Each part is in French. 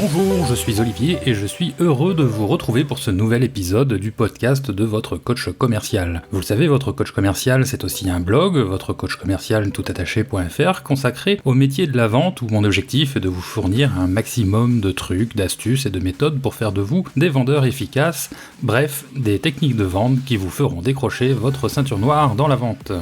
Bonjour, je suis Olivier et je suis heureux de vous retrouver pour ce nouvel épisode du podcast de votre coach commercial. Vous le savez, votre coach commercial, c'est aussi un blog, votre coach commercial toutattaché.fr, consacré au métier de la vente où mon objectif est de vous fournir un maximum de trucs, d'astuces et de méthodes pour faire de vous des vendeurs efficaces, bref, des techniques de vente qui vous feront décrocher votre ceinture noire dans la vente.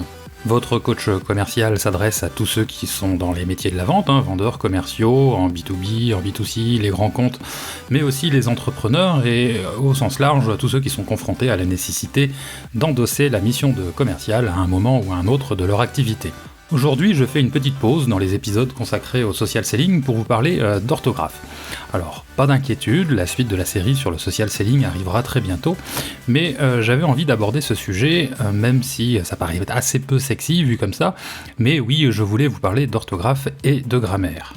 Votre coach commercial s'adresse à tous ceux qui sont dans les métiers de la vente, vendeurs commerciaux, en B2B, en B2C, les grands comptes, mais aussi les entrepreneurs et au sens large à tous ceux qui sont confrontés à la nécessité d'endosser la mission de commercial à un moment ou à un autre de leur activité. Aujourd'hui, je fais une petite pause dans les épisodes consacrés au social selling pour vous parler d'orthographe. Alors, pas d'inquiétude, la suite de la série sur le social selling arrivera très bientôt, mais j'avais envie d'aborder ce sujet, même si ça paraît assez peu sexy vu comme ça, mais oui, je voulais vous parler d'orthographe et de grammaire.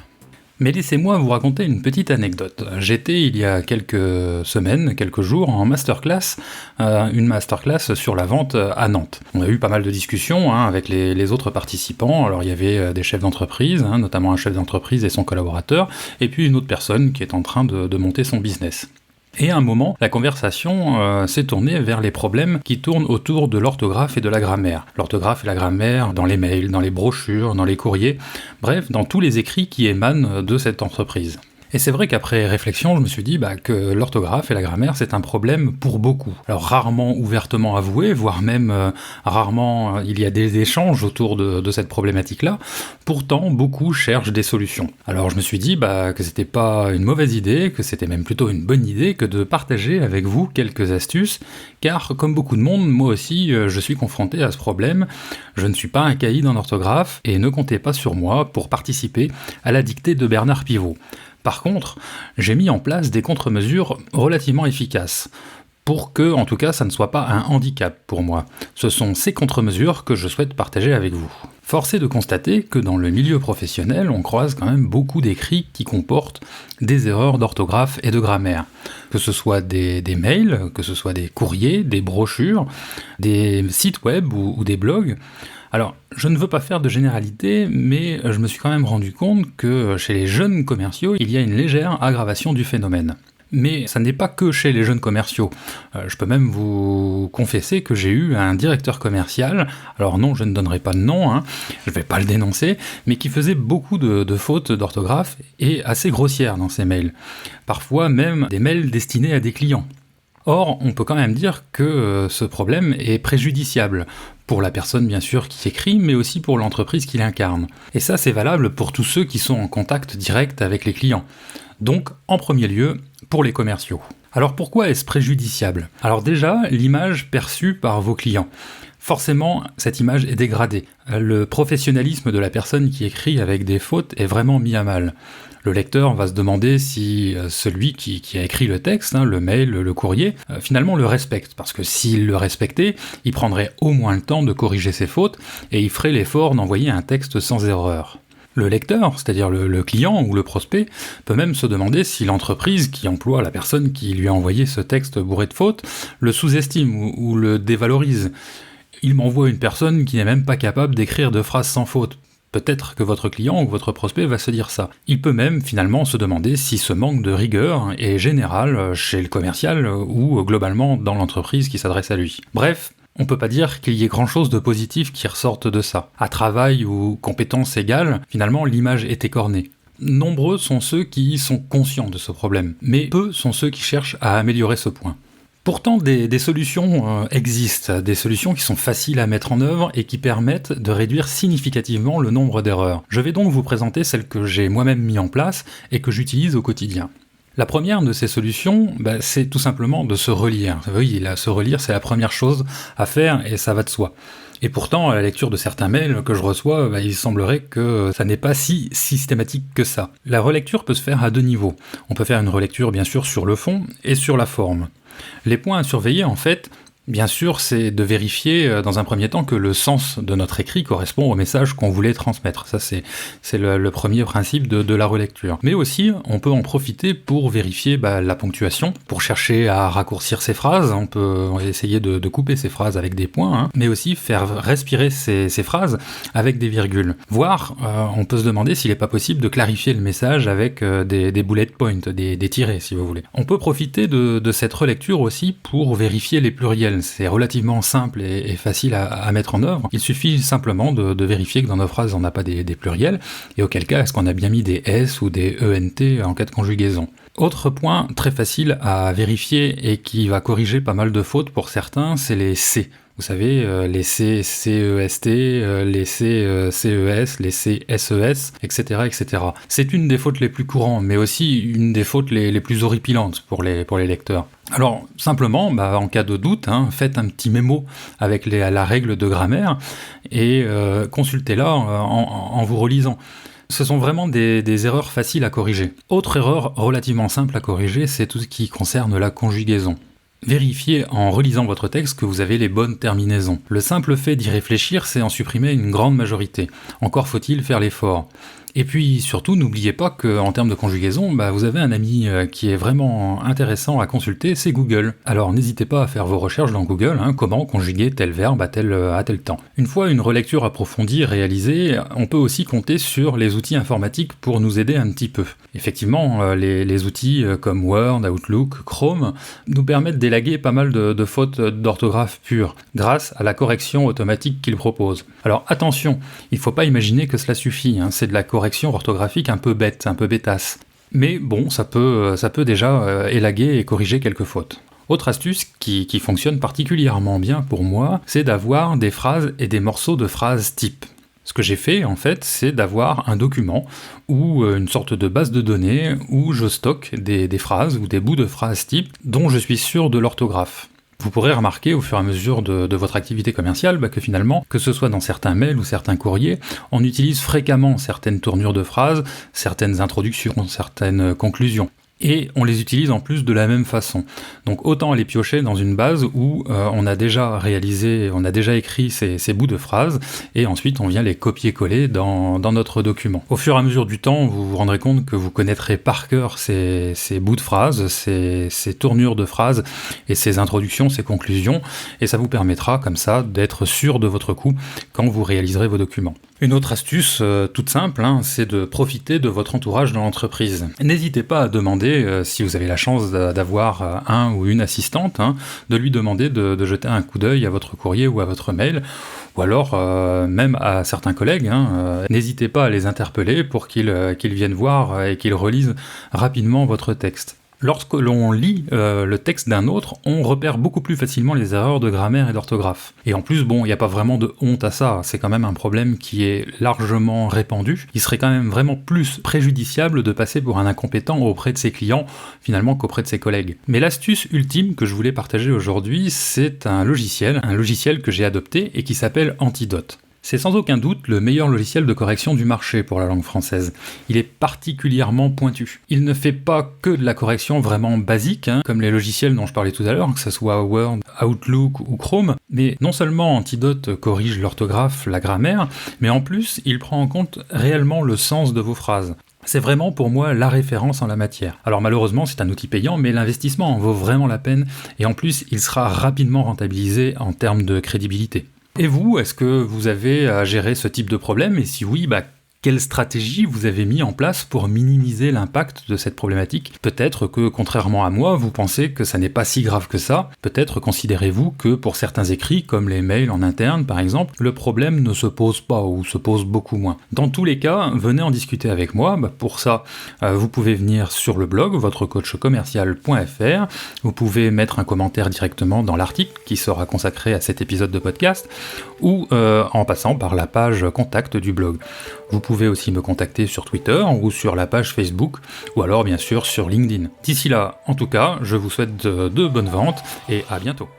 Mais laissez-moi vous raconter une petite anecdote. J'étais il y a quelques semaines, quelques jours, en masterclass, une masterclass sur la vente à Nantes. On a eu pas mal de discussions avec les autres participants. Alors il y avait des chefs d'entreprise, notamment un chef d'entreprise et son collaborateur, et puis une autre personne qui est en train de monter son business. Et à un moment, la conversation s'est tournée vers les problèmes qui tournent autour de l'orthographe et de la grammaire. L'orthographe et la grammaire dans les mails, dans les brochures, dans les courriers, bref, dans tous les écrits qui émanent de cette entreprise. Et c'est vrai qu'après réflexion, je me suis dit que l'orthographe et la grammaire, c'est un problème pour beaucoup. Alors rarement ouvertement avoué, voire même rarement il y a des échanges autour de cette problématique-là. Pourtant, beaucoup cherchent des solutions. Alors je me suis dit que c'était pas une mauvaise idée, que c'était même plutôt une bonne idée que de partager avec vous quelques astuces, car comme beaucoup de monde, moi aussi, je suis confronté à ce problème. Je ne suis pas un caïd en orthographe et ne comptez pas sur moi pour participer à la dictée de Bernard Pivot. Par contre, j'ai mis en place des contre-mesures relativement efficaces, pour que, en tout cas, ça ne soit pas un handicap pour moi. Ce sont ces contre-mesures que je souhaite partager avec vous. Force est de constater que dans le milieu professionnel, on croise quand même beaucoup d'écrits qui comportent des erreurs d'orthographe et de grammaire. Que ce soit des mails, que ce soit des courriers, des brochures, des sites web ou des blogs. Alors, je ne veux pas faire de généralité, mais je me suis quand même rendu compte que chez les jeunes commerciaux, il y a une légère aggravation du phénomène. Mais ça n'est pas que chez les jeunes commerciaux. Je peux même vous confesser que j'ai eu un directeur commercial, alors non, je ne donnerai pas de nom, je ne vais pas le dénoncer, mais qui faisait beaucoup de fautes d'orthographe et assez grossières dans ses mails. Parfois même des mails destinés à des clients. Or, on peut quand même dire que ce problème est préjudiciable pour la personne bien sûr qui écrit, mais aussi pour l'entreprise qui l'incarne. Et ça, c'est valable pour tous ceux qui sont en contact direct avec les clients. Donc, en premier lieu, pour les commerciaux. Alors pourquoi est-ce préjudiciable ? Alors déjà, l'image perçue par vos clients. Forcément, cette image est dégradée. Le professionnalisme de la personne qui écrit avec des fautes est vraiment mis à mal. Le lecteur va se demander si celui qui a écrit le texte, le mail, le courrier, finalement le respecte. Parce que s'il le respectait, il prendrait au moins le temps de corriger ses fautes et il ferait l'effort d'envoyer un texte sans erreur. Le lecteur, c'est-à-dire le client ou le prospect, peut même se demander si l'entreprise qui emploie la personne qui lui a envoyé ce texte bourré de fautes le sous-estime ou le dévalorise. Il m'envoie une personne qui n'est même pas capable d'écrire de phrases sans faute. Peut-être que votre client ou votre prospect va se dire ça. Il peut même finalement se demander si ce manque de rigueur est général chez le commercial ou globalement dans l'entreprise qui s'adresse à lui. Bref, on peut pas dire qu'il y ait grand-chose de positif qui ressorte de ça. À travail ou compétences égales, finalement l'image est écornée. Nombreux sont ceux qui sont conscients de ce problème, mais peu sont ceux qui cherchent à améliorer ce point. Pourtant, des solutions existent, des solutions qui sont faciles à mettre en œuvre et qui permettent de réduire significativement le nombre d'erreurs. Je vais donc vous présenter celles que j'ai moi-même mis en place et que j'utilise au quotidien. La première de ces solutions, c'est tout simplement de se relire. Oui, se relire, c'est la première chose à faire et ça va de soi. Et pourtant, à la lecture de certains mails que je reçois, il semblerait que ça n'est pas si systématique que ça. La relecture peut se faire à deux niveaux. On peut faire une relecture bien sûr sur le fond et sur la forme. Les points à surveiller en fait, bien sûr, c'est de vérifier dans un premier temps que le sens de notre écrit correspond au message qu'on voulait transmettre. Ça, c'est le premier principe de la relecture. Mais aussi, on peut en profiter pour vérifier la ponctuation, pour chercher à raccourcir ses phrases. On peut essayer de couper ses phrases avec des points, mais aussi faire respirer ces phrases avec des virgules. Voire, on peut se demander s'il n'est pas possible de clarifier le message avec des bullet points, des tirets, si vous voulez. On peut profiter de cette relecture aussi pour vérifier les pluriels. C'est relativement simple et facile à mettre en œuvre. Il suffit simplement de vérifier que dans nos phrases, on n'a pas des pluriels, et auquel cas, est-ce qu'on a bien mis des S ou des ENT en cas de conjugaison. Autre point très facile à vérifier et qui va corriger pas mal de fautes pour certains, c'est les C. Vous savez, les C, CEST, les C, CES, les C, SES, etc., etc. C'est une des fautes les plus courantes, mais aussi une des fautes les plus horripilantes pour les lecteurs. Alors, simplement, en cas de doute, faites un petit mémo avec la règle de grammaire et consultez-la en vous relisant. Ce sont vraiment des erreurs faciles à corriger. Autre erreur relativement simple à corriger, c'est tout ce qui concerne la conjugaison. Vérifiez en relisant votre texte que vous avez les bonnes terminaisons. Le simple fait d'y réfléchir, c'est en supprimer une grande majorité. Encore faut-il faire l'effort. Et puis surtout, n'oubliez pas qu'en termes de conjugaison, vous avez un ami qui est vraiment intéressant à consulter, c'est Google. Alors n'hésitez pas à faire vos recherches dans Google, comment conjuguer tel verbe à tel temps. Une fois une relecture approfondie réalisée, on peut aussi compter sur les outils informatiques pour nous aider un petit peu. Effectivement, les outils comme Word, Outlook, Chrome nous permettent d'élaguer pas mal de fautes d'orthographe pures, grâce à la correction automatique qu'ils proposent. Alors attention, il ne faut pas imaginer que cela suffit, c'est de la correction orthographique un peu bête, un peu bêtasse. Mais bon, ça peut déjà élaguer et corriger quelques fautes. Autre astuce qui fonctionne particulièrement bien pour moi, c'est d'avoir des phrases et des morceaux de phrases type. Ce que j'ai fait, en fait, c'est d'avoir un document ou une sorte de base de données où je stocke des phrases ou des bouts de phrases type dont je suis sûr de l'orthographe. Vous pourrez remarquer au fur et à mesure de votre activité commerciale que finalement, que ce soit dans certains mails ou certains courriers, on utilise fréquemment certaines tournures de phrases, certaines introductions, certaines conclusions. Et on les utilise en plus de la même façon. Donc autant les piocher dans une base où on a déjà écrit ces bouts de phrases, et ensuite on vient les copier-coller dans notre document. Au fur et à mesure du temps, vous vous rendrez compte que vous connaîtrez par cœur ces bouts de phrases, ces tournures de phrases, et ces introductions, ces conclusions, et ça vous permettra comme ça d'être sûr de votre coup quand vous réaliserez vos documents. Une autre astuce toute simple, c'est de profiter de votre entourage dans l'entreprise. N'hésitez pas à demander, si vous avez la chance d'avoir un ou une assistante, de lui demander de jeter un coup d'œil à votre courrier ou à votre mail, ou alors même à certains collègues. N'hésitez pas à les interpeller pour qu'ils viennent voir et qu'ils relisent rapidement votre texte. Lorsque l'on lit le texte d'un autre, on repère beaucoup plus facilement les erreurs de grammaire et d'orthographe. Et en plus, il n'y a pas vraiment de honte à ça, c'est quand même un problème qui est largement répandu. Il serait quand même vraiment plus préjudiciable de passer pour un incompétent auprès de ses clients, finalement, qu'auprès de ses collègues. Mais l'astuce ultime que je voulais partager aujourd'hui, c'est un logiciel que j'ai adopté et qui s'appelle Antidote. C'est sans aucun doute le meilleur logiciel de correction du marché pour la langue française. Il est particulièrement pointu. Il ne fait pas que de la correction vraiment basique, comme les logiciels dont je parlais tout à l'heure, que ce soit Word, Outlook ou Chrome, mais non seulement Antidote corrige l'orthographe, la grammaire, mais en plus, il prend en compte réellement le sens de vos phrases. C'est vraiment pour moi la référence en la matière. Alors malheureusement c'est un outil payant, mais l'investissement en vaut vraiment la peine, et en plus il sera rapidement rentabilisé en termes de crédibilité. Et vous, est-ce que vous avez à gérer ce type de problème? Et si oui, quelle stratégie vous avez mis en place pour minimiser l'impact de cette problématique? Peut-être que, contrairement à moi, vous pensez que ça n'est pas si grave que ça. Peut-être considérez-vous que pour certains écrits, comme les mails en interne par exemple, le problème ne se pose pas ou se pose beaucoup moins. Dans tous les cas, venez en discuter avec moi. Pour ça, vous pouvez venir sur le blog votrecoachcommercial.fr. Vous pouvez mettre un commentaire directement dans l'article qui sera consacré à cet épisode de podcast ou en passant par la page contact du blog. Vous pouvez aussi me contacter sur Twitter ou sur la page Facebook, ou alors bien sûr sur LinkedIn. D'ici là, en tout cas, je vous souhaite de bonnes ventes et à bientôt.